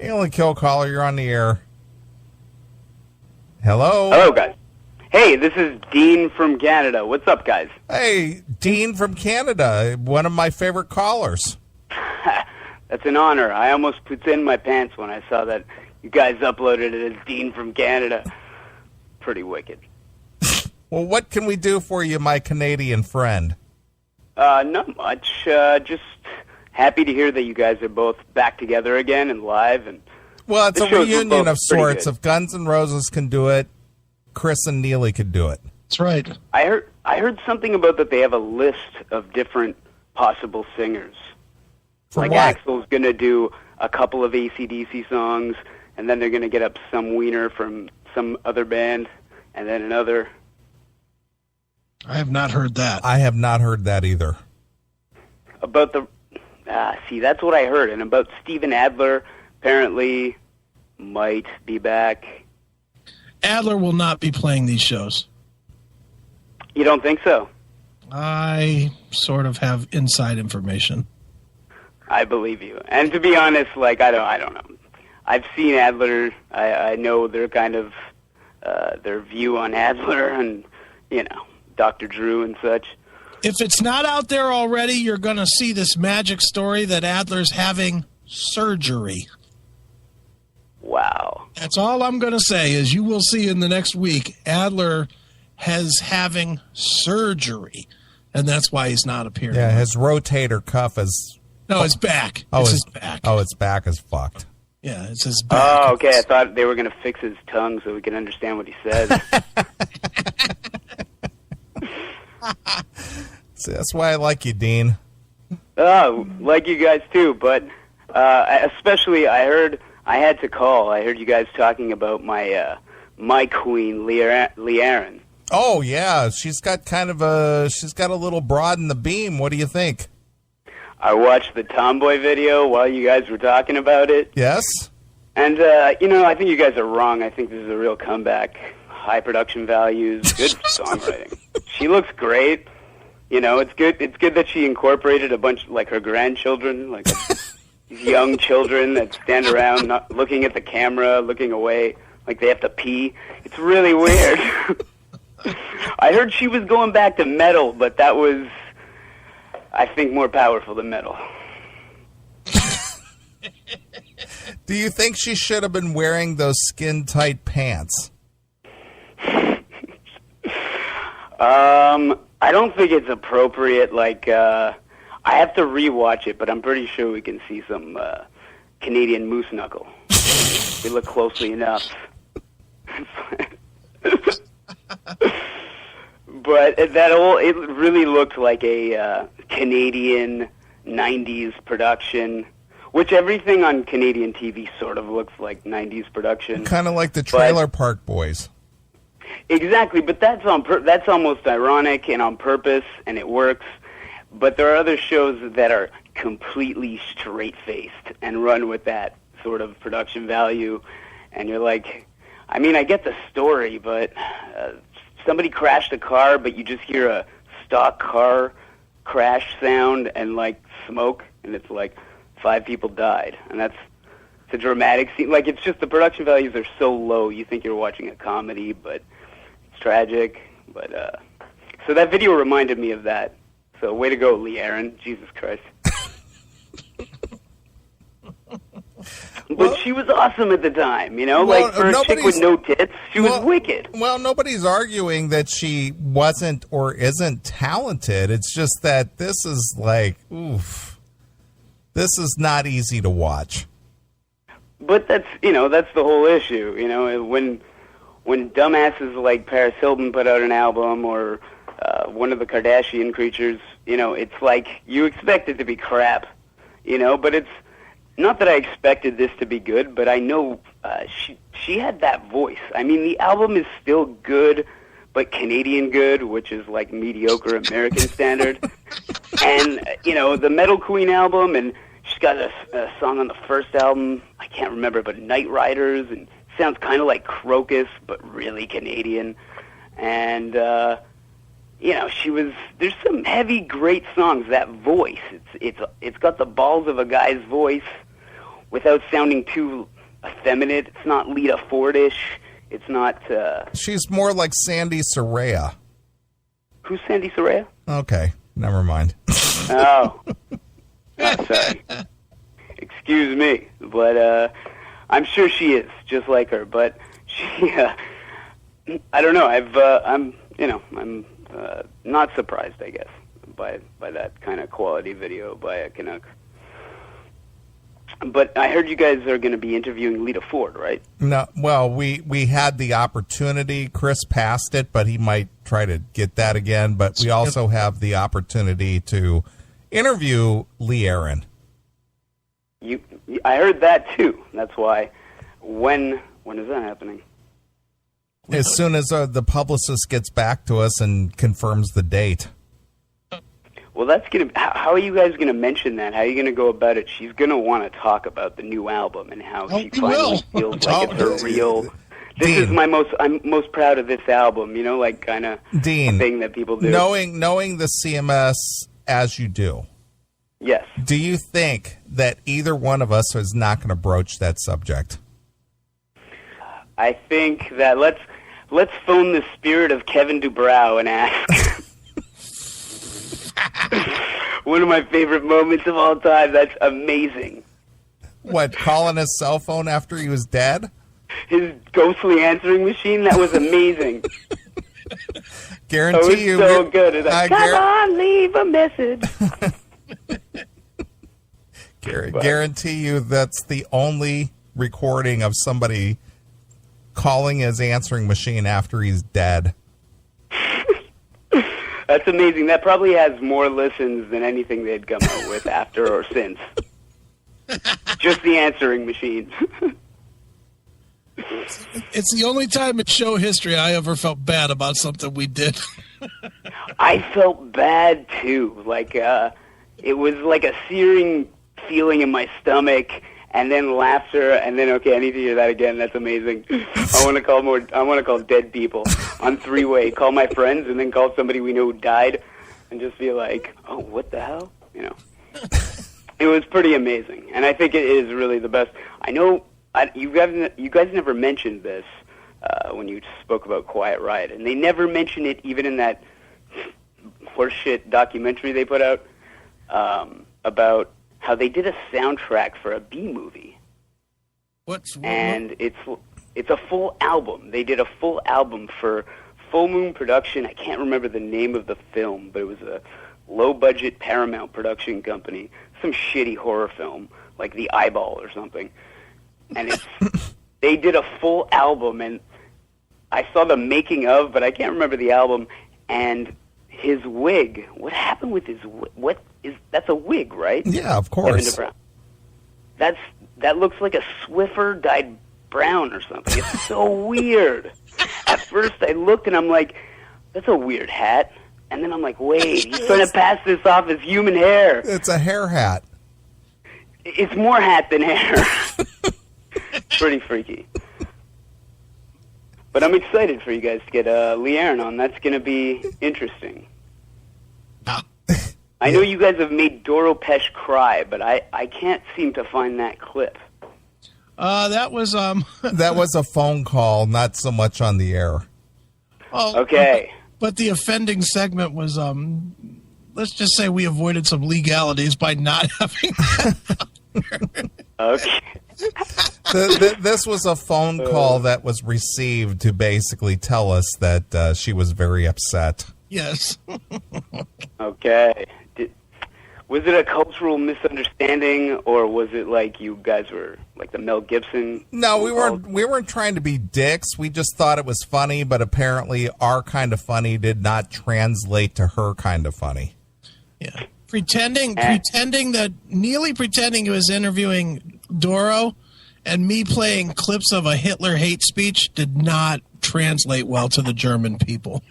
Neeley Kill Caller, you're on the air. Hello? Hello, guys. Hey, this is Dean from Canada. What's up, guys? Hey, Dean from Canada, one of my favorite callers. That's an honor. I almost put in my pants when I saw that you guys uploaded it as Dean from Canada. Pretty wicked. Well, what can we do for you, my Canadian friend? Not much. Just happy to hear that you guys are both back together again and live. And well, it's a reunion of sorts. Good. If Guns N' Roses can do it, Chris and Neeley could do it. That's right. I heard something about that they have a list of different possible singers. For like what? Axl's going to do a couple of AC/DC songs, and then they're going to get up some wiener from some other band, and then another. I have not heard that. I have not heard that either. About the... see, that's what I heard. And about Steven Adler, apparently might be back. Adler will not be playing these shows. You don't think so? I sort of have inside information. I believe you. And to be honest, like, I don't know. I've seen Adler. I know their kind of, their view on Adler and, you know, Dr. Drew and such. If it's not out there already, you're going to see this magic story that Adler's having surgery. Wow. That's all I'm going to say is you will see in the next week Adler has having surgery, and that's why he's not appearing. Yeah, his rotator cuff is... No, it's back. Oh, it's his back. Oh, its back is fucked. Yeah, it's his back. Oh, okay. I thought they were going to fix his tongue so we could understand what he said. See, that's why I like you, Dean. Oh, like you guys too, but especially I had to call. I heard you guys talking about my queen, Lee Aaron. Oh, yeah. She's got a little broad in the beam. What do you think? I watched the Tomboy video while you guys were talking about it. Yes? And, you know, I think you guys are wrong. I think this is a real comeback. High production values, good songwriting. She looks great. You know, it's good. It's good that she incorporated a bunch, like her grandchildren, like these young children that stand around not looking at the camera, looking away, like they have to pee. It's really weird. I heard she was going back to metal, but that was, I think, more powerful than metal. Do you think she should have been wearing those skin-tight pants? I don't think it's appropriate. Like, I have to rewatch it, but I'm pretty sure we can see some Canadian moose knuckle. We look closely enough. But it really looked like a Canadian 90s production, which everything on Canadian TV sort of looks like 90s production. Kind of like the Trailer Park Boys. Exactly, but that's almost ironic and on purpose, and it works. But there are other shows that are completely straight-faced and run with that sort of production value, and you're like, I mean, I get the story, but somebody crashed a car, but you just hear a stock car crash sound and, like, smoke, and it's like 5 people died, and it's a dramatic scene. Like, it's just the production values are so low, you think you're watching a comedy, but it's tragic. But so that video reminded me of that. So way to go, Lee Aaron. Jesus Christ. But she was awesome at the time, you know? Well, like, for a chick with no tits, she was wicked. Well, nobody's arguing that she wasn't or isn't talented. It's just that this is like, oof. This is not easy to watch. But that's, you know, that's the whole issue, you know? When dumbasses like Paris Hilton put out an album or one of the Kardashian creatures, you know, it's like you expect it to be crap, you know? But it's not that I expected this to be good, but I know she had that voice. I mean, the album is still good, but Canadian good, which is like mediocre American standard. And, you know, the Metal Queen album, and she's got a song on the first album, I can't remember, but Night Riders, and sounds kind of like Crocus, but really Canadian. And, you know, there's some heavy, great songs. That voice, it's got the balls of a guy's voice, without sounding too effeminate. It's not Lita Ford-ish. It's not... She's more like Sandy Soraya. Who's Sandy Soraya? Okay, never mind. Oh. Sorry. Excuse me. But I'm sure she is, just like her. But she... I don't know. I'm not surprised, I guess, by that kind of quality video by a Canuck. But I heard you guys are going to be interviewing Lita Ford, right? No, well, we had the opportunity. Chris passed it, but he might try to get that again. But we also have the opportunity to interview Lee Aaron. I heard that too. That's why. When is that happening? As soon as the publicist gets back to us and confirms the date. Well, that's gonna. How are you guys gonna mention that? How are you gonna go about it? She's gonna want to talk about the new album and how she finally feels like it's her real. This Dean. is I'm most proud of this album. You know, like kind of thing that people do. Knowing the CMS as you do. Yes. Do you think that either one of us is not going to broach that subject? I think that let's phone the spirit of Kevin Dubrow and ask. One of my favorite moments of all time. That's amazing. What, calling his cell phone after he was dead? His ghostly answering machine, that was amazing. Guarantee you. So good. It's like, come on, leave a message. Guarantee you that's the only recording of somebody calling his answering machine after he's dead. That's amazing. That probably has more listens than anything they'd come out with after or since. Just the answering machine. It's the only time in show history I ever felt bad about something we did. I felt bad, too. Like, it was like a searing feeling in my stomach, and then laughter, and then, okay, I need to hear that again. That's amazing. I want to call dead people on three-way. Call my friends, and then call somebody we know who died, and just be like, oh, what the hell? You know. It was pretty amazing, and I think it is really the best. I know you guys never mentioned this when you spoke about Quiet Riot, and they never mention it even in that horseshit documentary they put out about how they did a soundtrack for a B movie. And it's a full album. They did a full album for Full Moon Production. I can't remember the name of the film, but it was a low-budget Paramount production company. Some shitty horror film, like The Eyeball or something. And they did a full album, and I saw the making of, but I can't remember the album. And his wig, what happened with his wig? That's a wig, right? Yeah, of course. That looks like a Swiffer dyed brown or something. It's so weird. At first I looked and I'm like, that's a weird hat. And then I'm like, wait, he's trying to pass this off as human hair. It's a hair hat. It's more hat than hair. It's pretty freaky. But I'm excited for you guys to get Lee Aaron on. That's going to be interesting. I know you guys have made Doro Pesh cry, but I can't seem to find that clip. That was that was a phone call, not so much on the air. Oh, okay. But the offending segment was let's just say we avoided some legalities by not having that. Okay. This was a phone call that was received to basically tell us that she was very upset. Yes. Okay. Was it a cultural misunderstanding, or was it like you guys were like the Mel Gibson? No, we weren't trying to be dicks. We just thought it was funny, but apparently our kind of funny did not translate to her kind of funny. Yeah. Pretending that Neeley pretending he was interviewing Doro and me playing clips of a Hitler hate speech did not translate well to the German people.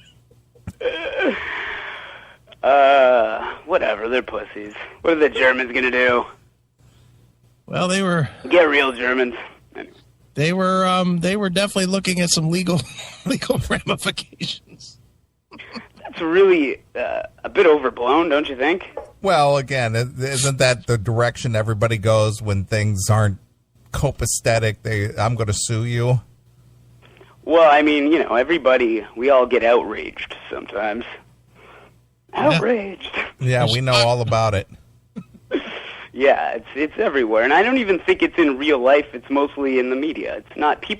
Whatever, they're pussies. What are the Germans gonna do? Well, they were get real Germans. Anyway. They were definitely looking at some legal ramifications. That's really a bit overblown, don't you think? Well, again, isn't that the direction everybody goes when things aren't copacetic. I'm going to sue you. Well, I mean, everybody, we all get outraged sometimes. Outraged. Yeah, we know all about it. Yeah, it's everywhere. And I don't even think it's in real life. It's mostly in the media. It's not, you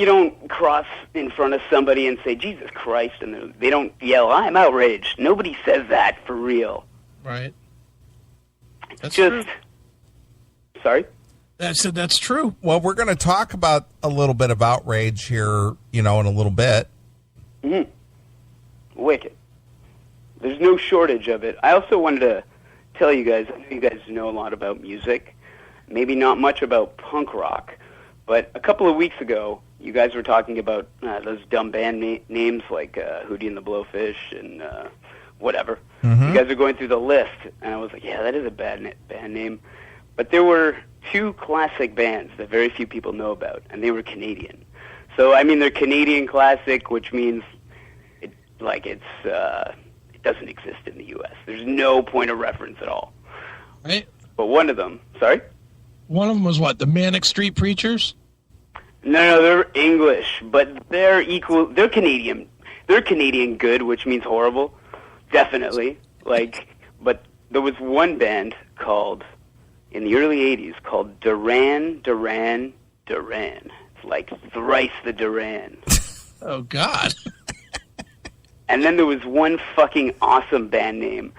don't cross in front of somebody and say, Jesus Christ, and they don't yell, I'm outraged. Nobody says that for real. Right. That's just true. Sorry? That's true. Well, we're going to talk about a little bit of outrage here, in a little bit. Mm-hmm. Wicked. There's no shortage of it. I also wanted to tell you guys, I know you guys know a lot about music, maybe not much about punk rock, but a couple of weeks ago, you guys were talking about those dumb band names like Hootie and the Blowfish and whatever. Mm-hmm. You guys are going through the list, and I was like, yeah, that is a band name. But there were two classic bands that very few people know about, and they were Canadian. So, I mean, they're Canadian classic, which means it doesn't exist in the U.S. There's no point of reference at all. Right. But one of them, sorry? One of them was what, the Manic Street Preachers? No, they're English, but they're equal. They're Canadian. They're Canadian good, which means horrible. Definitely. But there was one band called, in the early 80s, called Duran Duran Duran. It's like thrice the Duran. Oh, God. And then there was one fucking awesome band name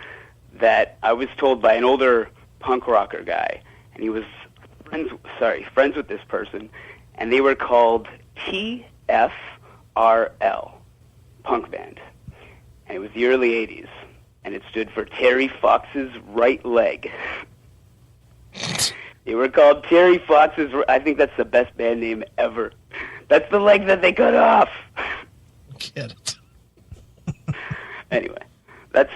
that I was told by an older punk rocker guy, and he was friends with this person, and they were called TFRL, punk band. And it was the early 80s, and it stood for Terry Fox's Right Leg. They were called Terry Fox's, I think that's the best band name ever. That's the leg that they cut off. Get it. Anyway, that's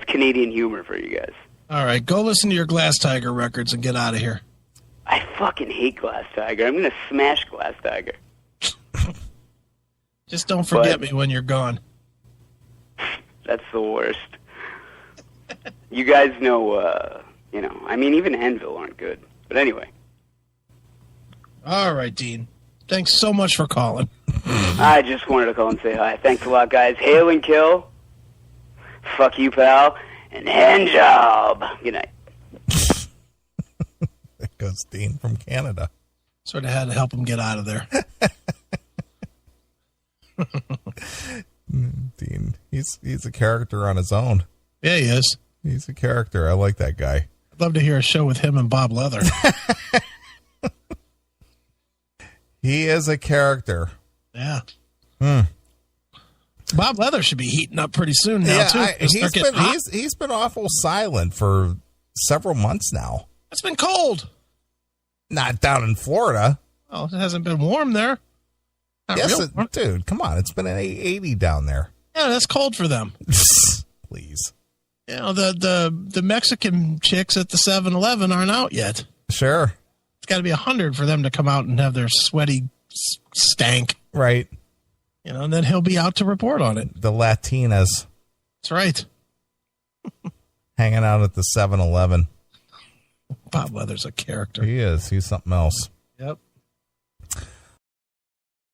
Canadian humor for you guys. All right, go listen to your Glass Tiger records and get out of here. I fucking hate Glass Tiger. I'm going to smash Glass Tiger. Just don't forget me when you're gone. That's the worst. You guys know, I mean, even Anvil aren't good. But anyway. All right, Dean. Thanks so much for calling. I just wanted to call and say hi. Thanks a lot, guys. Hail and kill. Fuck you, pal. And hand job. Good night. There goes Dean from Canada. Sort of had to help him get out of there. Dean, he's a character on his own. Yeah, he is. He's a character. I like that guy. I'd love to hear a show with him and Bob Leather. He is a character. Yeah. Bob Leather should be heating up pretty soon now, too. He's been awful silent for several months now. It's been cold. Not down in Florida. Oh, it hasn't been warm there. Dude, come on. It's been an 80 down there. Yeah, that's cold for them. Please. You know, the Mexican chicks at the 7-Eleven aren't out yet. Sure. It's got to be 100 for them to come out and have their sweaty stank. Right. You know, and then he'll be out to report on it. The Latinas. That's right. Hanging out at the 7-Eleven. Bob Leather's a character. He is. He's something else. Yep.